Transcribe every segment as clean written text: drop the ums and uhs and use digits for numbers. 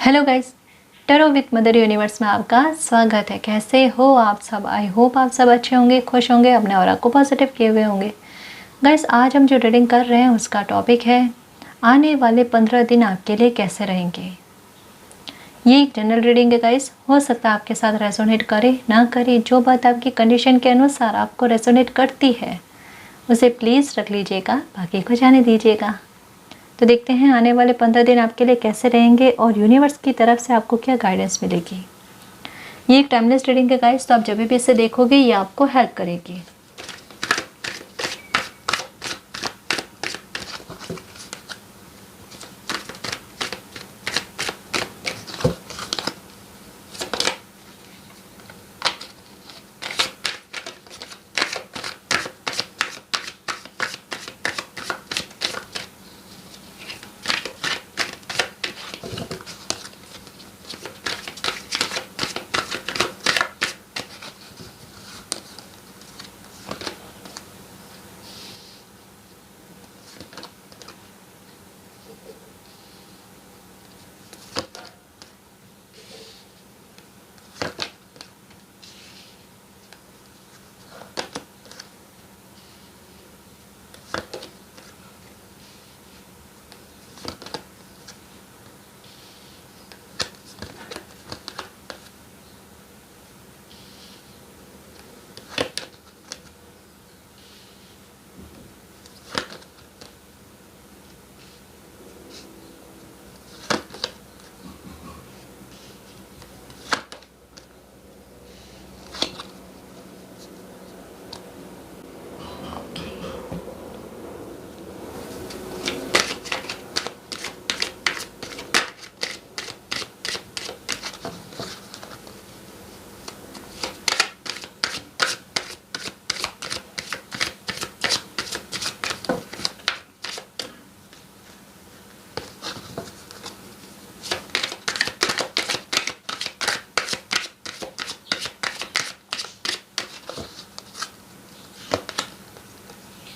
Hello guys, tarot with mother universe में आपका स्वागत है। कैसे हो आप सब? आई होप आप सब अच्छे होंगे, खुश होंगे, अपने ऑरा को पॉजिटिव किए हुए होंगे। गाइस, आज हम जो रीडिंग कर रहे हैं उसका टॉपिक है आने वाले 15 दिन आपके लिए कैसे रहेंगे। ये एक जनरल रीडिंग है गाइस, हो सकता है आपके साथ रेजोनेट करे ना करे। जो बात आपकी कंडीशन के अनुसार आपको रेजोनेट करती है उसे प्लीज़ रख लीजिएगा, बाकी को जाने दीजिएगा। तो देखते हैं आने वाले 15 दिन आपके लिए कैसे रहेंगे और यूनिवर्स की तरफ से आपको क्या गाइडेंस मिलेगी। ये एक टाइमलेस रीडिंग है गाइस, तो आप जब भी इसे देखोगे ये आपको हेल्प करेगी।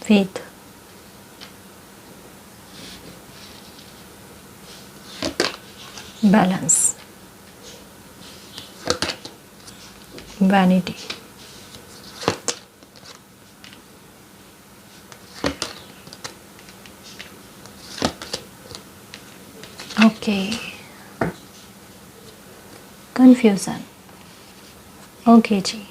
Faith, balance, vanity, okay, confusion. Okay जी,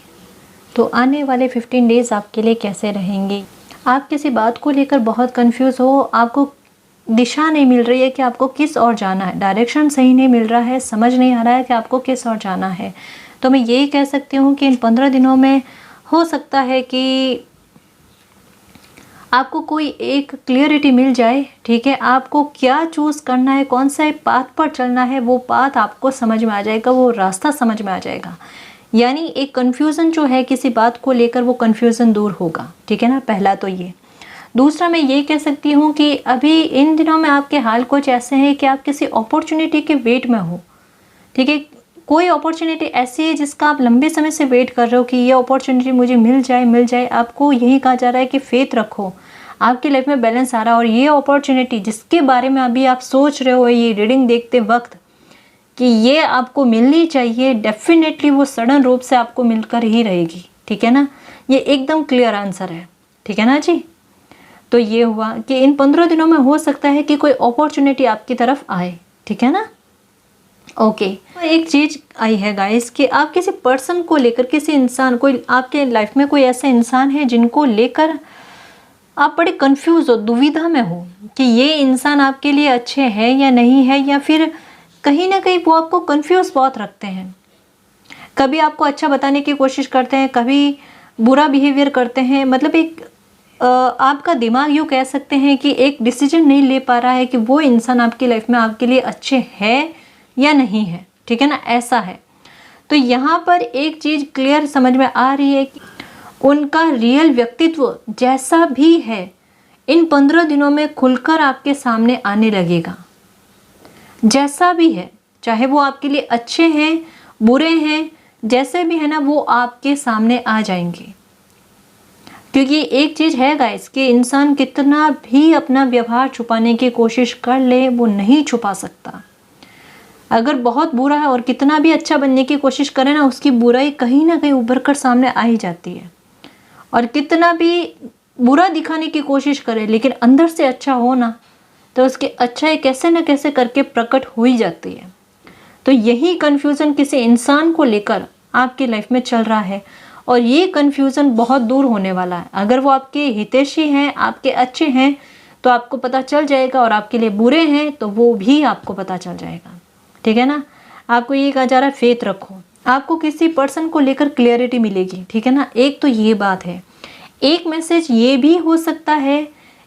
तो आने वाले 15 डेज आपके लिए कैसे रहेंगे? आप किसी बात को लेकर बहुत कंफ्यूज हो, आपको दिशा नहीं मिल रही है कि आपको किस ओर जाना है, डायरेक्शन सही नहीं मिल रहा है, समझ नहीं आ रहा है कि आपको किस ओर जाना है। तो मैं यही कह सकती हूँ कि इन 15 दिनों में हो सकता है कि आपको कोई एक क्लियरिटी मिल जाए। ठीक है, आपको क्या चूज़ करना है, कौन सा पाथ पर चलना है, वो पाथ आपको समझ में आ जाएगा, वो रास्ता समझ में आ जाएगा। यानी एक कन्फ्यूज़न जो है किसी बात को लेकर, वो कन्फ्यूज़न दूर होगा। ठीक है ना, पहला तो ये। दूसरा मैं ये कह सकती हूँ कि अभी इन दिनों में आपके हाल कुछ ऐसे हैं कि आप किसी अपॉर्चुनिटी के वेट में हो। ठीक है, कोई अपॉर्चुनिटी ऐसी है जिसका आप लंबे समय से वेट कर रहे हो कि ये अपॉर्चुनिटी मुझे मिल जाए। आपको यही कहा जा रहा है कि फेथ रखो, आपकी लाइफ में बैलेंस आ रहा है। और ये अपॉर्चुनिटी जिसके बारे में अभी आप सोच रहे हो ये रीडिंग देखते वक्त कि ये आपको मिलनी चाहिए, डेफिनेटली वो सडन रूप से आपको मिलकर ही रहेगी। ठीक है ना, ये एकदम क्लियर आंसर है। ठीक है ना जी। तो ये हुआ कि इन 15 दिनों में हो सकता है कि कोई अपॉर्चुनिटी आपकी तरफ आए। ठीक है ना, ओके। एक चीज आई है गाइस कि आप किसी पर्सन को लेकर, किसी इंसान, कोई आपके लाइफ में कोई ऐसा इंसान है जिनको लेकर आप बड़े कंफ्यूज हो, दुविधा में हो कि ये इंसान आपके लिए अच्छे हैं या नहीं है, या फिर कहीं ना कहीं वो आपको कंफ्यूज बहुत रखते हैं। कभी आपको अच्छा बताने की कोशिश करते हैं, कभी बुरा बिहेवियर करते हैं। मतलब एक आपका दिमाग यूँ कह सकते हैं कि एक डिसीजन नहीं ले पा रहा है कि वो इंसान आपकी लाइफ में आपके लिए अच्छे है या नहीं है। ठीक है ना, ऐसा है। तो यहाँ पर एक चीज़ क्लियर समझ में आ रही है कि उनका रियल व्यक्तित्व जैसा भी है इन 15 दिनों में खुलकर आपके सामने आने लगेगा। जैसा भी है, चाहे वो आपके लिए अच्छे हैं, बुरे हैं, जैसे भी है ना, वो आपके सामने आ जाएंगे। क्योंकि एक चीज़ है गाइस कि इंसान कितना भी अपना व्यवहार छुपाने की कोशिश कर ले, वो नहीं छुपा सकता। अगर बहुत बुरा है और कितना भी अच्छा बनने की कोशिश करे ना, उसकी बुराई कहीं ना कहीं उभर कर सामने आ ही जाती है। और कितना भी बुरा दिखाने की कोशिश करे लेकिन अंदर से अच्छा हो ना, तो उसकी अच्छाई कैसे न कैसे करके प्रकट हो ही जाती है। तो यही कन्फ्यूज़न किसी इंसान को लेकर आपकी लाइफ में चल रहा है, और ये कन्फ्यूज़न बहुत दूर होने वाला है। अगर वो आपके हितैषी हैं, आपके अच्छे हैं, तो आपको पता चल जाएगा, और आपके लिए बुरे हैं तो वो भी आपको पता चल जाएगा। ठीक है ना। आपको ये कहा जा रहा है फेथ रखो, आपको किसी पर्सन को लेकर क्लियरिटी मिलेगी। ठीक है ना। एक तो ये बात है। एक मैसेज ये भी हो सकता है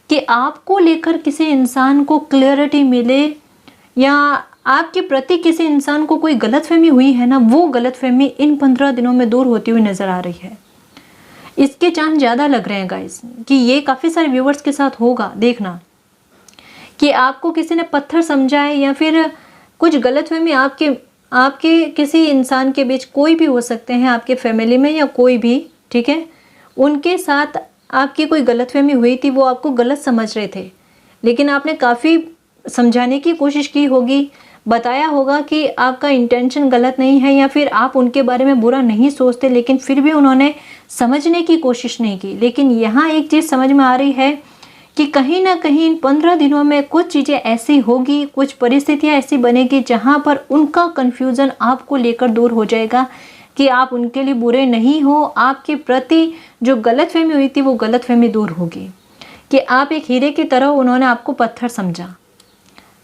कि आपको लेकर किसी इंसान को क्लियरिटी मिले, या आपके प्रति किसी इंसान को कोई गलतफहमी हुई है ना, वो गलतफहमी इन 15 दिनों में दूर होती हुई नजर आ रही है। इसके चांस ज़्यादा लग रहे हैं गाइस कि ये काफ़ी सारे व्यूवर्स के साथ होगा। देखना कि आपको किसी ने पत्थर समझा है, या फिर कुछ गलतफहमी आपके किसी इंसान के बीच, कोई भी हो सकते हैं, आपके फैमिली में या कोई भी, ठीक है, उनके साथ आपकी कोई गलतफहमी हुई थी, वो आपको गलत समझ रहे थे, लेकिन आपने काफ़ी समझाने की कोशिश की होगी, बताया होगा कि आपका इंटेंशन गलत नहीं है, या फिर आप उनके बारे में बुरा नहीं सोचते, लेकिन फिर भी उन्होंने समझने की कोशिश नहीं की। लेकिन यहाँ एक चीज़ समझ में आ रही है कि कहीं ना कहीं इन 15 दिनों में कुछ चीज़ें ऐसी होगी, कुछ परिस्थितियाँ ऐसी बनेगी जहाँ पर उनका कन्फ्यूज़न आपको लेकर दूर हो जाएगा कि आप उनके लिए बुरे नहीं हो। आपके प्रति जो गलतफहमी हुई थी वो गलतफहमी दूर होगी कि आप एक हीरे की तरह, उन्होंने आपको पत्थर समझा।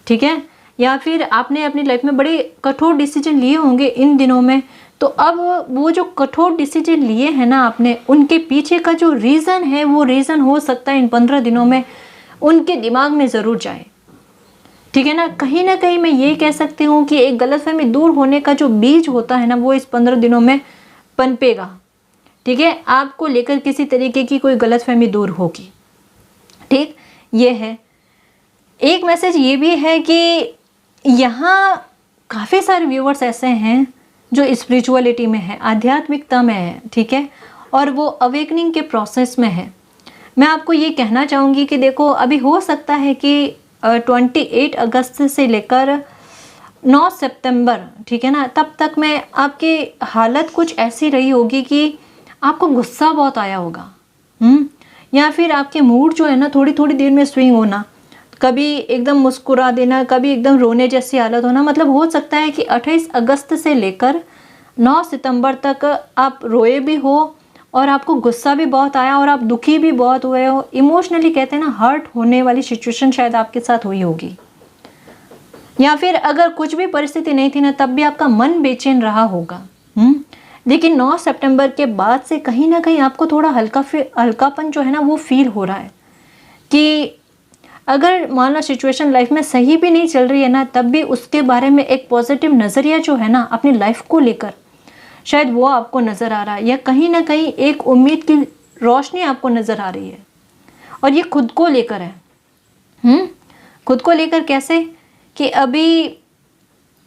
ठीक है। या फिर आपने अपनी लाइफ में बड़े कठोर डिसीजन लिए होंगे इन दिनों में, तो अब वो जो कठोर डिसीजन लिए हैं ना आपने, उनके पीछे का जो रीज़न है, वो रीज़न हो सकता है इन 15 दिनों में उनके दिमाग में ज़रूर जाए। ठीक है ना। कहीं ना कहीं मैं ये कह सकती हूँ कि एक गलतफहमी दूर होने का जो बीज होता है ना, वो इस 15 दिनों में पनपेगा। ठीक है। आपको लेकर किसी तरीके की कोई गलतफहमी दूर होगी। ठीक, ये है। एक मैसेज ये भी है कि यहाँ काफ़ी सारे व्यूवर्स ऐसे हैं जो स्पिरिचुअलिटी में है, आध्यात्मिकता में है। ठीक है। और वो अवेकनिंग के प्रोसेस में है। मैं आपको ये कहना चाहूँगी कि देखो, अभी हो सकता है कि 28 अगस्त से लेकर 9 सितंबर, ठीक है ना, तब तक में आपकी हालत कुछ ऐसी रही होगी कि आपको गुस्सा बहुत आया होगा, या फिर आपके मूड जो है ना, थोड़ी थोड़ी देर में स्विंग होना, कभी एकदम मुस्कुरा देना, कभी एकदम रोने जैसी हालत होना। मतलब हो सकता है कि 28 अगस्त से लेकर 9 सितंबर तक आप रोए भी हो, और आपको गुस्सा भी बहुत आया, और आप दुखी भी बहुत हुए हो। इमोशनली कहते हैं ना, हर्ट होने वाली सिचुएशन शायद आपके साथ हुई होगी। या फिर अगर कुछ भी परिस्थिति नहीं थी ना, तब भी आपका मन बेचैन रहा होगा। लेकिन 9 सितंबर के बाद से कहीं ना कहीं आपको थोड़ा हल्कापन जो है ना, वो फील हो रहा है कि अगर मान लो सिचुएशन लाइफ में सही भी नहीं चल रही है ना, तब भी उसके बारे में एक पॉजिटिव नज़रिया जो है ना अपनी लाइफ को लेकर, शायद वो आपको नज़र आ रहा है, या कहीं ना कहीं एक उम्मीद की रोशनी आपको नज़र आ रही है। और ये खुद को लेकर है। खुद को लेकर कैसे कि अभी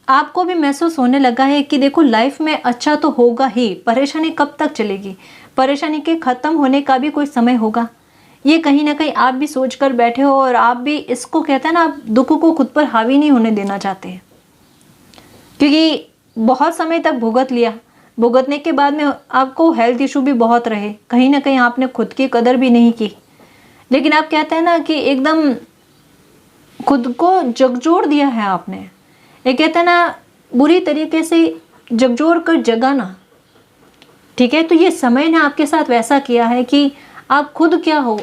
आपको भी महसूस होने लगा है कि देखो, लाइफ में अच्छा तो होगा ही, परेशानी कब तक चलेगी, परेशानी के ख़त्म होने का भी कोई समय होगा। ये कहीं ना कहीं आप भी सोच कर बैठे हो, और आप भी इसको कहते हैं ना, आप दुख को खुद पर हावी नहीं होने देना चाहते, क्योंकि बहुत समय तक भुगत लिया, भुगतने के बाद में आपको हेल्थ इशू भी बहुत रहे, कहीं ना कहीं आपने खुद की कदर भी नहीं की। लेकिन आप कहते हैं ना कि एकदम खुद को झकझोर दिया है आपने, ये कहते हैं ना, बुरी तरीके से झकझोर कर जगाना। ठीक है। तो ये समय ने आपके साथ वैसा किया है कि आप खुद क्या हो,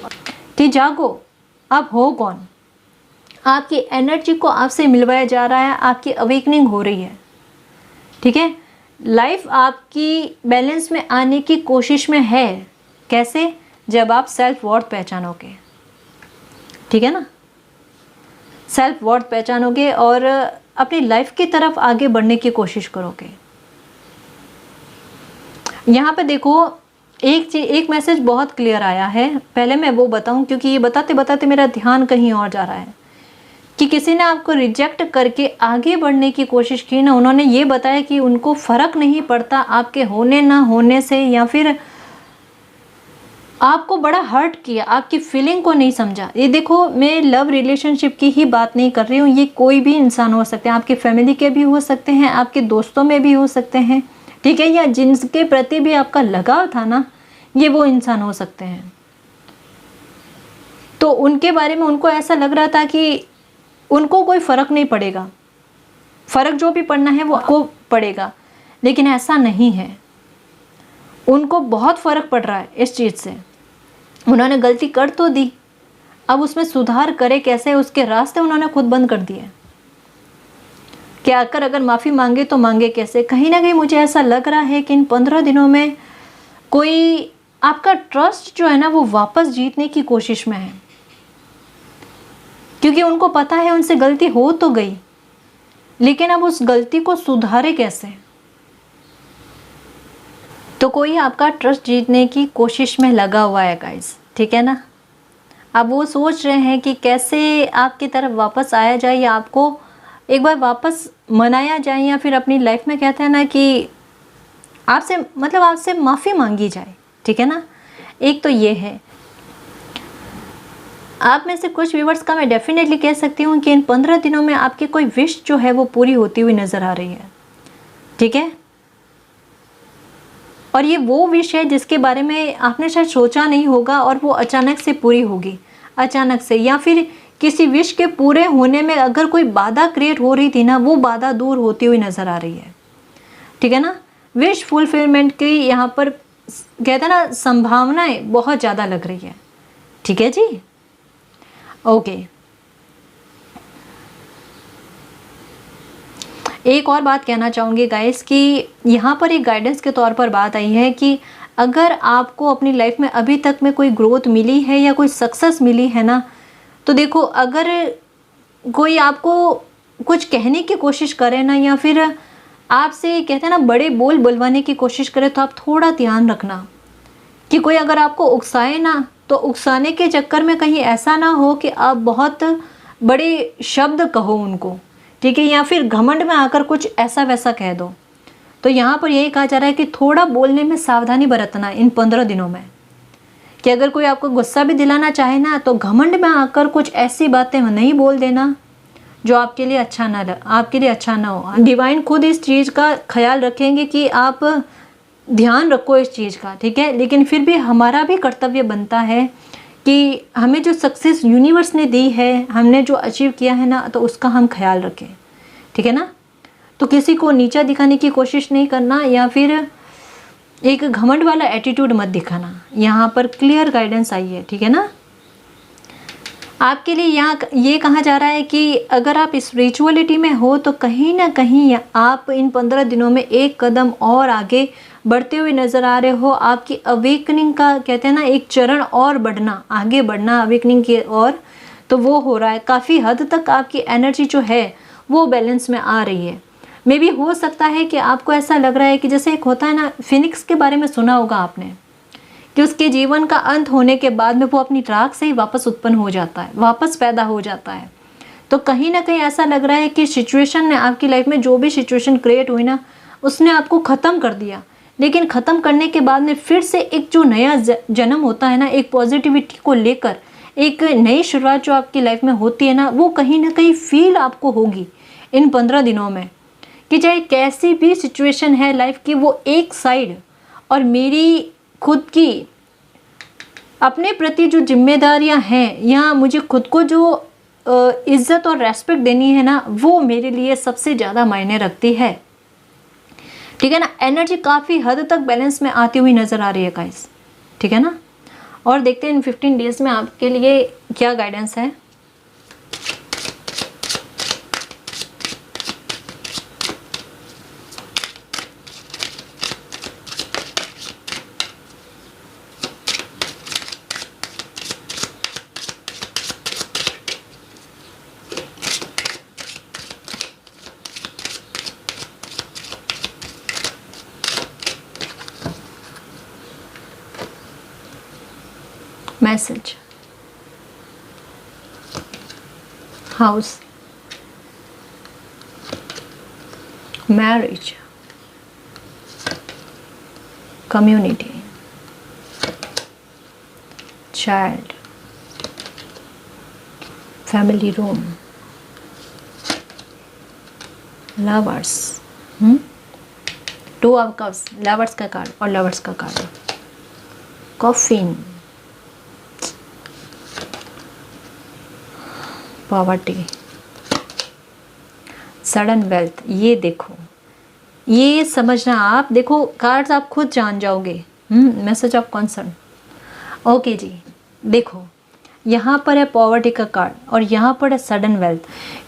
कि जागो, आप हो कौन। आपकी एनर्जी को आपसे मिलवाया जा रहा है, आपकी अवेकनिंग हो रही है। ठीक है। लाइफ आपकी बैलेंस में आने की कोशिश में है। कैसे? जब आप सेल्फ वर्थ पहचानोगे। ठीक है ना। सेल्फ वर्थ पहचानोगे और अपनी लाइफ की तरफ आगे बढ़ने की कोशिश करोगे। यहाँ पे देखो, एक मैसेज बहुत क्लियर आया है, पहले मैं वो बताऊं, क्योंकि ये बताते बताते मेरा ध्यान कहीं और जा रहा है कि किसी ने आपको रिजेक्ट करके आगे बढ़ने की कोशिश की ना, उन्होंने ये बताया कि उनको फ़र्क नहीं पड़ता आपके होने ना होने से, या फिर आपको बड़ा हर्ट किया, आपकी फीलिंग को नहीं समझा। ये देखो, मैं लव रिलेशनशिप की ही बात नहीं कर रही हूँ, ये कोई भी इंसान हो सकते हैं, आपकी फैमिली के भी हो सकते हैं, आपके दोस्तों में भी हो सकते हैं, ठीक है, या जिनके प्रति भी आपका लगाव था ना, ये वो इंसान हो सकते हैं। तो उनके बारे में उनको ऐसा लग रहा था कि उनको कोई फ़र्क नहीं पड़ेगा, फ़र्क जो भी पड़ना है वो आपको पड़ेगा, लेकिन ऐसा नहीं है। उनको बहुत फ़र्क पड़ रहा है इस चीज़ से। उन्होंने गलती कर तो दी, अब उसमें सुधार करे कैसे, उसके रास्ते उन्होंने खुद बंद कर दिए कि आकर अगर माफ़ी मांगे तो मांगे कैसे। कहीं ना कहीं मुझे ऐसा लग रहा है कि इन 15 दिनों में कोई आपका ट्रस्ट जो है ना वो वापस जीतने की कोशिश में है, क्योंकि उनको पता है उनसे गलती हो तो गई, लेकिन अब उस गलती को सुधारे कैसे। तो कोई आपका ट्रस्ट जीतने की कोशिश में लगा हुआ है गाइस, ठीक है ना। अब वो सोच रहे हैं कि कैसे आपकी तरफ वापस आया जाए, या आपको एक बार वापस मनाया जाए, या फिर अपनी लाइफ में कहते हैं ना कि आपसे मतलब आपसे माफ़ी मांगी जाए, ठीक है ना। एक तो ये है। आप में से कुछ व्यूवर्स का मैं डेफिनेटली कह सकती हूँ कि इन 15 दिनों में आपकी कोई विश जो है वो पूरी होती हुई नज़र आ रही है, ठीक है। और ये वो विश है जिसके बारे में आपने शायद सोचा नहीं होगा, और वो अचानक से पूरी होगी, अचानक से। या फिर किसी विश के पूरे होने में अगर कोई बाधा क्रिएट हो रही थी ना, वो बाधा दूर होती हुई नज़र आ रही है, ठीक है ना। विश फुलफिलमेंट की यहाँ पर कहते हैं ना संभावनाएं बहुत ज़्यादा लग रही है, ठीक है जी। ओके, एक और बात कहना चाहूँगी गाइस कि यहाँ पर एक गाइडेंस के तौर पर बात आई है कि अगर आपको अपनी लाइफ में अभी तक में कोई ग्रोथ मिली है या कोई सक्सेस मिली है ना, तो देखो, अगर कोई आपको कुछ कहने की कोशिश करे ना, या फिर आपसे कहते हैं ना बड़े बोल बुलवाने की कोशिश करे, तो आप थोड़ा ध्यान रखना कि कोई अगर आपको उकसाए ना, तो उकसाने के चक्कर में कहीं ऐसा ना हो कि आप बहुत बड़े शब्द कहो उनको, ठीक है, या फिर घमंड में आकर कुछ ऐसा वैसा कह दो। तो यहाँ पर यही कहा जा रहा है कि थोड़ा बोलने में सावधानी बरतना इन 15 दिनों में, कि अगर कोई आपको गुस्सा भी दिलाना चाहे ना, तो घमंड में आकर कुछ ऐसी बातें नहीं बोल देना जो आपके लिए अच्छा ना हो। डिवाइन खुद इस चीज़ का ख्याल रखेंगे कि आप ध्यान रखो इस चीज़ का, ठीक है। लेकिन फिर भी हमारा भी कर्तव्य बनता है कि हमें जो सक्सेस यूनिवर्स ने दी है, हमने जो अचीव किया है ना, तो उसका हम ख्याल रखें, ठीक है ना। तो किसी को नीचा दिखाने की कोशिश नहीं करना, या फिर एक घमंड वाला एटीट्यूड मत दिखाना। यहाँ पर क्लियर गाइडेंस आई है, ठीक है ना। आपके लिए यहाँ ये कहा जा रहा है कि अगर आप स्पिरिचुअलिटी में हो तो कहीं ना कहीं आप इन 15 दिनों में एक कदम और आगे बढ़ते हुए नज़र आ रहे हो। आपकी अवेकनिंग का कहते हैं ना एक चरण और बढ़ना, आगे बढ़ना अवेकनिंग की ओर, तो वो हो रहा है। काफ़ी हद तक आपकी एनर्जी जो है वो बैलेंस में आ रही है। मे भी हो सकता है कि आपको ऐसा लग रहा है कि जैसे एक होता है ना, फिनिक्स के बारे में सुना होगा आपने, कि उसके जीवन का अंत होने के बाद में वो अपनी राख से ही वापस उत्पन्न हो जाता है, वापस पैदा हो जाता है। तो कहीं ना कहीं ऐसा लग रहा है कि सिचुएशन ने आपकी लाइफ में जो भी सिचुएशन क्रिएट हुई ना, उसने आपको ख़त्म कर दिया। लेकिन ख़त्म करने के बाद में फिर से एक जो नया जन्म होता है ना, एक पॉजिटिविटी को लेकर एक नई शुरुआत जो आपकी लाइफ में होती है ना, वो कहीं ना कहीं फील आपको होगी इन 15 दिनों में, कि चाहे कैसी भी सिचुएशन है लाइफ की, वो एक साइड, और मेरी खुद की अपने प्रति जो जिम्मेदारियां हैं, या मुझे खुद को जो इज्जत और रेस्पेक्ट देनी है ना, वो मेरे लिए सबसे ज़्यादा मायने रखती है, ठीक है ना। एनर्जी काफ़ी हद तक बैलेंस में आती हुई नज़र आ रही है गाइस, ठीक है ना। और देखते हैं इन 15 डेज में आपके लिए क्या गाइडेंस है। Message, house, marriage, community, child, family room, lovers, two of cups, lovers का कार्ड और लवर्स का card, coffin, poverty, sudden wealth. ये देखो, ये समझना, आप देखो कार्ड्स आप खुद जान जाओगे। Message of concern. ओके जी, देखो यहाँ पर है पॉवर्टी का कार्ड और यहाँ पर है सडन वेल्थ,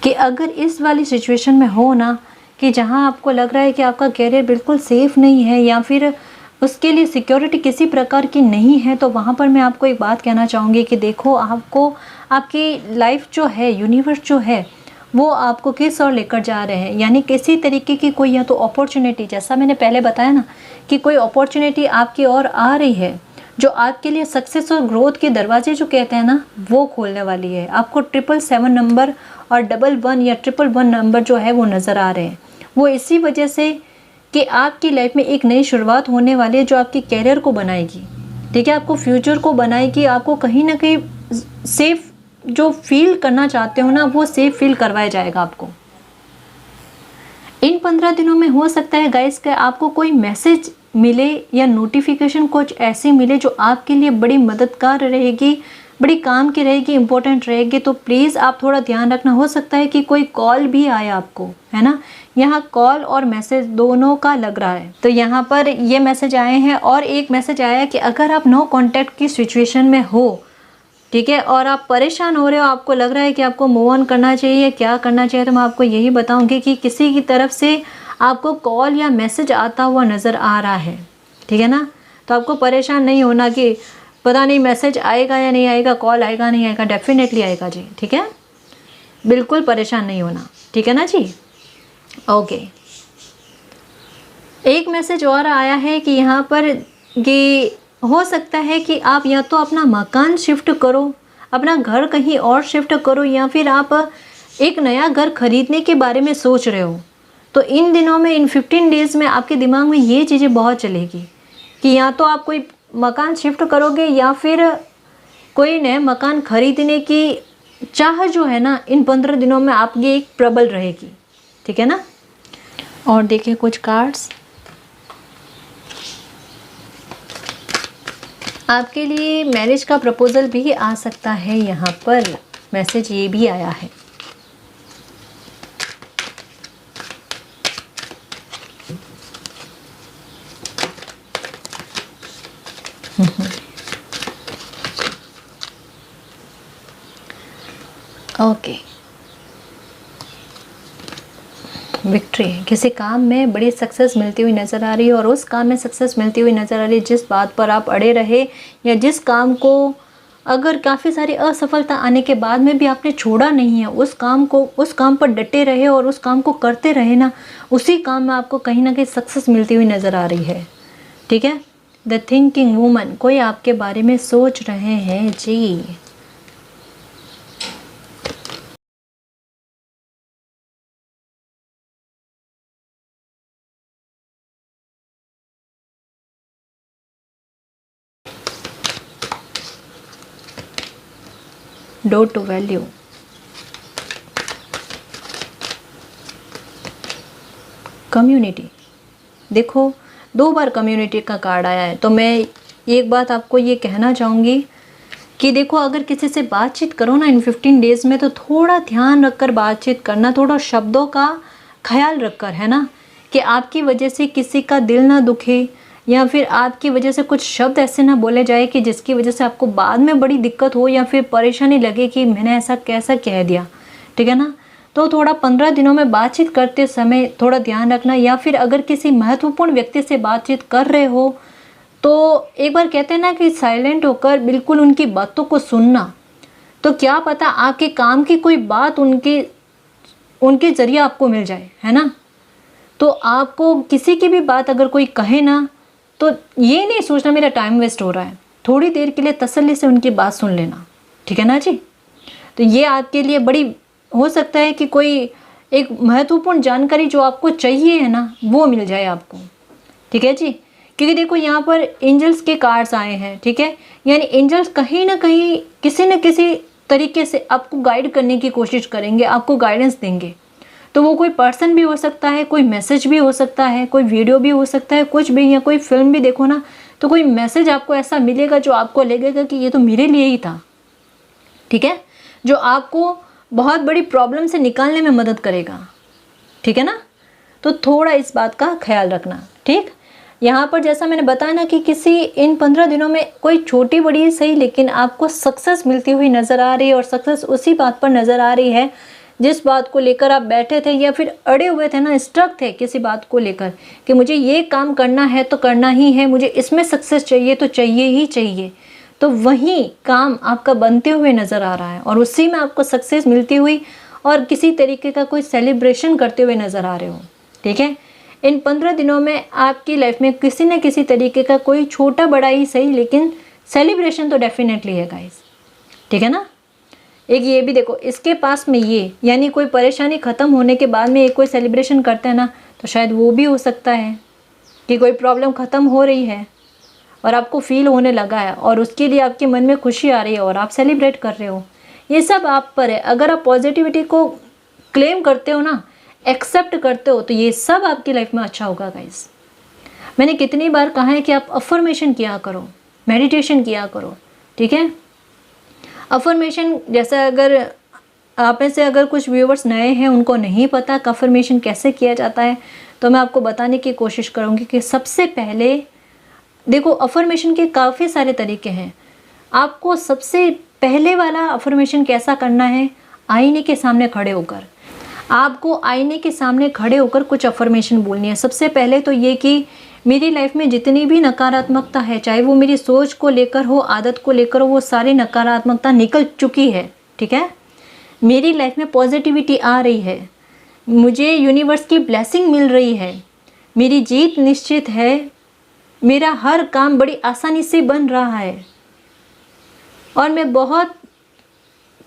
कि अगर इस वाली सिचुएशन में हो ना, कि जहाँ आपको लग रहा है कि आपका कैरियर बिल्कुल सेफ नहीं है या फिर उसके लिए सिक्योरिटी किसी प्रकार की नहीं है, तो वहाँ पर मैं आपको एक बात कहना चाहूँगी कि देखो, आपको आपकी लाइफ जो है, यूनिवर्स जो है, वो आपको किस ओर लेकर जा रहे हैं। यानी किसी तरीके की कोई या तो अपॉर्चुनिटी, जैसा मैंने पहले बताया ना कि कोई अपॉर्चुनिटी आपकी ओर आ रही है जो आपके लिए सक्सेस और ग्रोथ के दरवाजे जो कहते हैं ना, वो खोलने वाली है। आपको 777 नंबर और 11 या 111 नंबर जो है वो नज़र आ रहे हैं। वो इसी वजह से कि आपकी लाइफ में एक नई शुरुआत होने वाली है जो आपकी कैरियर को बनाएगी, ठीक है, आपको फ्यूचर को बनाएगी, आपको कहीं ना कहीं सेफ जो फील करना चाहते हो ना, वो सेफ फील करवाया जाएगा आपको। इन 15 दिनों में हो सकता है गाइस कि आपको कोई मैसेज मिले या नोटिफिकेशन कुछ ऐसी मिले जो आपके लिए बड़ी मददगार रहेगी, बड़ी काम की रहेगी, इंपॉर्टेंट रहेगी। तो प्लीज़ आप थोड़ा ध्यान रखना। हो सकता है कि कोई कॉल भी आए आपको, है ना, यहाँ कॉल और मैसेज दोनों का लग रहा है। तो यहाँ पर ये मैसेज आए हैं और एक मैसेज आया है कि अगर आप नो कॉन्टैक्ट की सिचुएशन में हो, ठीक है, और आप परेशान हो रहे हो, आपको लग रहा है कि आपको मूव ऑन करना चाहिए, क्या करना चाहिए, तो मैं आपको यही बताऊंगी कि किसी की तरफ से आपको कॉल या मैसेज आता हुआ नज़र आ रहा है, ठीक है ना। तो आपको परेशान नहीं होना कि पता नहीं मैसेज आएगा या नहीं आएगा, कॉल आएगा नहीं आएगा, डेफिनेटली आएगा जी, ठीक है, बिल्कुल परेशान नहीं होना, ठीक है ना जी। ओके, एक मैसेज और आया है कि यहाँ पर कि हो सकता है कि आप या तो अपना मकान शिफ्ट करो, अपना घर कहीं और शिफ्ट करो, या फिर आप एक नया घर खरीदने के बारे में सोच रहे हो। तो इन दिनों में, इन 15 डेज़ में आपके दिमाग में ये चीज़ें बहुत चलेगी कि या तो आप कोई मकान शिफ्ट करोगे या फिर कोई नया मकान खरीदने की चाह जो है ना, इन 15 दिनों में आपकी एक प्रबल रहेगी, ठीक है ना। और देखिए कुछ कार्ड्स आपके लिए, मैरिज का प्रपोजल भी आ सकता है। यहाँ पर मैसेज ये भी आया है। ओके, विक्ट्री, किसी काम में बड़ी सक्सेस मिलती हुई नज़र आ रही है, और उस काम में सक्सेस मिलती हुई नज़र आ रही है जिस बात पर आप अड़े रहे, या जिस काम को अगर काफ़ी सारी असफलता आने के बाद में भी आपने छोड़ा नहीं है, उस काम पर डटे रहे और उस काम को करते रहे ना, उसी काम में आपको कहीं ना कहीं सक्सेस मिलती हुई नज़र आ रही है, ठीक है। द थिंकिंग वूमन, कोई आपके बारे में सोच रहे हैं जी। डो टू वैल्यू, कम्युनिटी, देखो 2 बार कम्युनिटी का कार्ड आया है। तो मैं एक बात आपको ये कहना चाहूँगी कि देखो, अगर किसी से बातचीत करो ना इन 15 डेज़ में, तो थोड़ा ध्यान रखकर बातचीत करना, थोड़ा शब्दों का ख्याल रखकर, है ना, कि आपकी वजह से किसी का दिल ना दुखे, या फिर आपकी वजह से कुछ शब्द ऐसे ना बोले जाए कि जिसकी वजह से आपको बाद में बड़ी दिक्कत हो या फिर परेशानी लगे कि मैंने ऐसा कैसा कह दिया, ठीक है ना। तो थोड़ा 15 दिनों में बातचीत करते समय थोड़ा ध्यान रखना, या फिर अगर किसी महत्वपूर्ण व्यक्ति से बातचीत कर रहे हो तो एक बार कहते हैं ना कि साइलेंट होकर बिल्कुल उनकी बातों को सुनना। तो क्या पता आपके काम की कोई बात उनके ज़रिए आपको मिल जाए, है ना। तो आपको किसी की भी बात अगर कोई कहे ना, तो ये नहीं सोचना मेरा टाइम वेस्ट हो रहा है, थोड़ी देर के लिए तसल्ली से उनकी बात सुन लेना, ठीक है ना जी। तो ये आपके लिए बड़ी हो सकता है कि कोई एक महत्वपूर्ण जानकारी जो आपको चाहिए है ना, वो मिल जाए आपको, ठीक है जी। क्योंकि देखो यहाँ पर एंजल्स के कार्ड्स आए हैं, ठीक है। यानी एंजल्स कहीं ना कहीं किसी न किसी तरीके से आपको गाइड करने की कोशिश करेंगे, आपको गाइडेंस देंगे। तो वो कोई पर्सन भी हो सकता है, कोई मैसेज भी हो सकता है, कोई वीडियो भी हो सकता है, कुछ भी, या कोई फिल्म भी देखो ना तो कोई मैसेज आपको ऐसा मिलेगा जो आपको लगेगा कि ये तो मेरे लिए ही था, ठीक है, जो आपको बहुत बड़ी प्रॉब्लम से निकालने में मदद करेगा, ठीक है ना। तो थोड़ा इस बात का ख्याल रखना, ठीक। यहाँ पर जैसा मैंने बताया ना कि किसी इन 15 दिनों में कोई छोटी बड़ी सही लेकिन आपको सक्सेस मिलती हुई नज़र आ रही है, और सक्सेस उसी बात पर नज़र आ रही है जिस बात को लेकर आप बैठे थे या फिर अड़े हुए थे ना, स्ट्रक थे किसी बात को लेकर कि मुझे ये काम करना है तो करना ही है, मुझे इसमें सक्सेस चाहिए तो चाहिए ही चाहिए। तो वही काम आपका बनते हुए नज़र आ रहा है और उसी में आपको सक्सेस मिलती हुई और किसी तरीके का कोई सेलिब्रेशन करते हुए नज़र आ रहे हो, ठीक है। इन 15 दिनों में आपकी लाइफ में किसी न किसी तरीके का कोई छोटा बड़ा ही सही लेकिन सेलिब्रेशन तो डेफिनेटली है गाइस, ठीक है ना। एक ये भी देखो, इसके पास में ये यानी कोई परेशानी ख़त्म होने के बाद में एक कोई सेलिब्रेशन करते हैं ना, तो शायद वो भी हो सकता है कि कोई प्रॉब्लम ख़त्म हो रही है और आपको फील होने लगा है और उसके लिए आपके मन में खुशी आ रही है और आप सेलिब्रेट कर रहे हो। ये सब आप पर है। अगर आप पॉजिटिविटी को क्लेम करते हो ना, एक्सेप्ट करते हो, तो ये सब आपकी लाइफ में अच्छा होगा गाइस। मैंने कितनी बार कहा है कि आप अफर्मेशन किया करो, मेडिटेशन किया करो, ठीक है। अफर्मेशन जैसे अगर आप में से अगर कुछ व्यूवर्स नए हैं, उनको नहीं पता कि अफर्मेशन कैसे किया जाता है, तो मैं आपको बताने की कोशिश करूँगी कि सबसे पहले देखो, अफर्मेशन के काफ़ी सारे तरीके हैं। आपको सबसे पहले वाला अफर्मेशन कैसा करना है, आईने के सामने खड़े होकर आपको आईने के सामने खड़े होकर कुछ अफर्मेशन बोलनी है। सबसे पहले तो ये कि मेरी लाइफ में जितनी भी नकारात्मकता है, चाहे वो मेरी सोच को लेकर हो, आदत को लेकर हो, वो सारी नकारात्मकता निकल चुकी है, ठीक है। मेरी लाइफ में पॉजिटिविटी आ रही है, मुझे यूनिवर्स की ब्लेसिंग मिल रही है, मेरी जीत निश्चित है, मेरा हर काम बड़ी आसानी से बन रहा है और मैं बहुत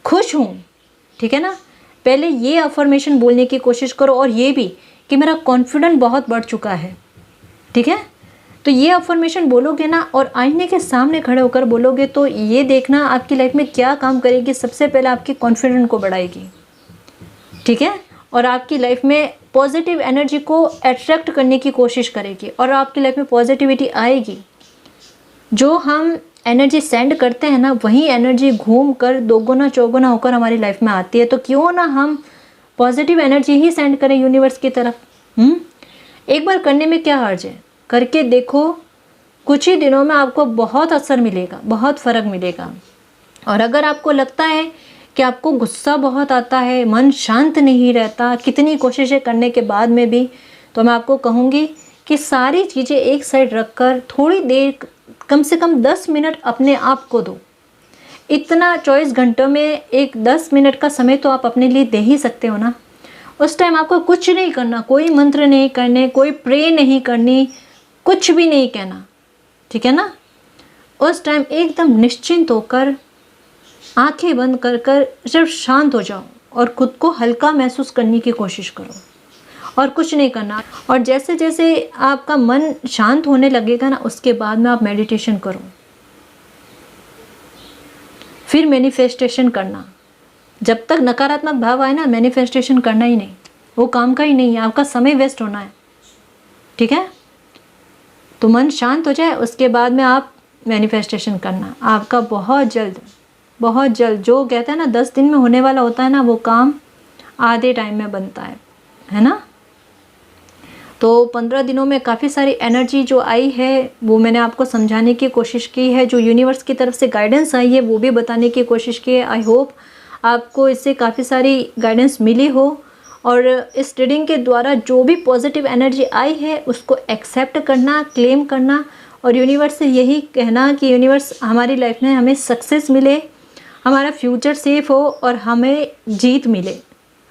खुश हूँ, ठीक है ना। पहले ये अफर्मेशन बोलने की कोशिश करो और ये भी कि मेरा कॉन्फिडेंस बहुत बढ़ चुका है, ठीक है। तो ये अफर्मेशन बोलोगे ना और आईने के सामने खड़े होकर बोलोगे तो ये देखना आपकी लाइफ में क्या काम करेगी। सबसे पहले आपकी कॉन्फिडेंस को बढ़ाएगी, ठीक है, और आपकी लाइफ में पॉजिटिव एनर्जी को अट्रैक्ट करने की कोशिश करेगी और आपकी लाइफ में पॉजिटिविटी आएगी। जो हम एनर्जी सेंड करते हैं ना, वही एनर्जी घूम कर दोगुना चौगुना होकर हमारी लाइफ में आती है। तो क्यों ना हम पॉजिटिव एनर्जी ही सेंड करें यूनिवर्स की तरफ। एक बार करने में क्या हर्ज है, करके देखो, कुछ ही दिनों में आपको बहुत असर मिलेगा, बहुत फ़र्क मिलेगा। और अगर आपको लगता है कि आपको गुस्सा बहुत आता है, मन शांत नहीं रहता कितनी कोशिशें करने के बाद में भी, तो मैं आपको कहूँगी कि सारी चीज़ें एक साइड रखकर थोड़ी देर, कम से कम 10 मिनट अपने आप को दो। इतना 24 घंटों में एक 10 मिनट का समय तो आप अपने लिए दे ही सकते हो ना। उस टाइम आपको कुछ नहीं करना, कोई मंत्र नहीं करने, कोई प्रे नहीं करनी, कुछ भी नहीं कहना, ठीक है ना। उस टाइम एकदम निश्चिंत होकर आंखें बंद कर कर जब शांत हो जाओ और खुद को हल्का महसूस करने की कोशिश करो और कुछ नहीं करना। और जैसे जैसे आपका मन शांत होने लगेगा ना, उसके बाद में आप मेडिटेशन करो, फिर मैनिफेस्टेशन करना। जब तक नकारात्मक भाव आए ना, मैनिफेस्टेशन करना ही नहीं, वो काम का ही नहीं है, आपका समय वेस्ट होना है, ठीक है। तो मन शांत हो जाए, उसके बाद में आप मैनिफेस्टेशन करना। आपका बहुत जल्द जो कहते हैं ना 10 दिन में होने वाला होता है ना, वो काम आधे टाइम में बनता है ना। तो 15 दिनों में काफ़ी सारी एनर्जी जो आई है वो मैंने आपको समझाने की कोशिश की है, जो यूनिवर्स की तरफ से गाइडेंस आई है वो भी बताने की कोशिश की है। आई होप आपको इससे काफ़ी सारी गाइडेंस मिली हो और इस रीडिंग के द्वारा जो भी पॉजिटिव एनर्जी आई है उसको एक्सेप्ट करना, क्लेम करना और यूनिवर्स से यही कहना कि यूनिवर्स हमारी लाइफ में हमें सक्सेस मिले, हमारा फ्यूचर सेफ हो और हमें जीत मिले,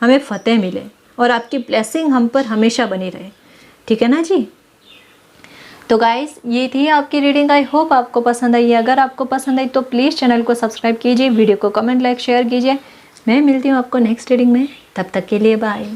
हमें फतेह मिले और आपकी ब्लेसिंग हम पर हमेशा बनी रहे, ठीक है ना जी। तो गाइस ये थी आपकी रीडिंग। आई होप आपको पसंद आई। अगर आपको पसंद आई तो प्लीज़ चैनल को सब्सक्राइब कीजिए, वीडियो को कमेंट लाइक शेयर कीजिए। मैं मिलती हूँ आपको नेक्स्ट रीडिंग में, तब तक के लिए बाय।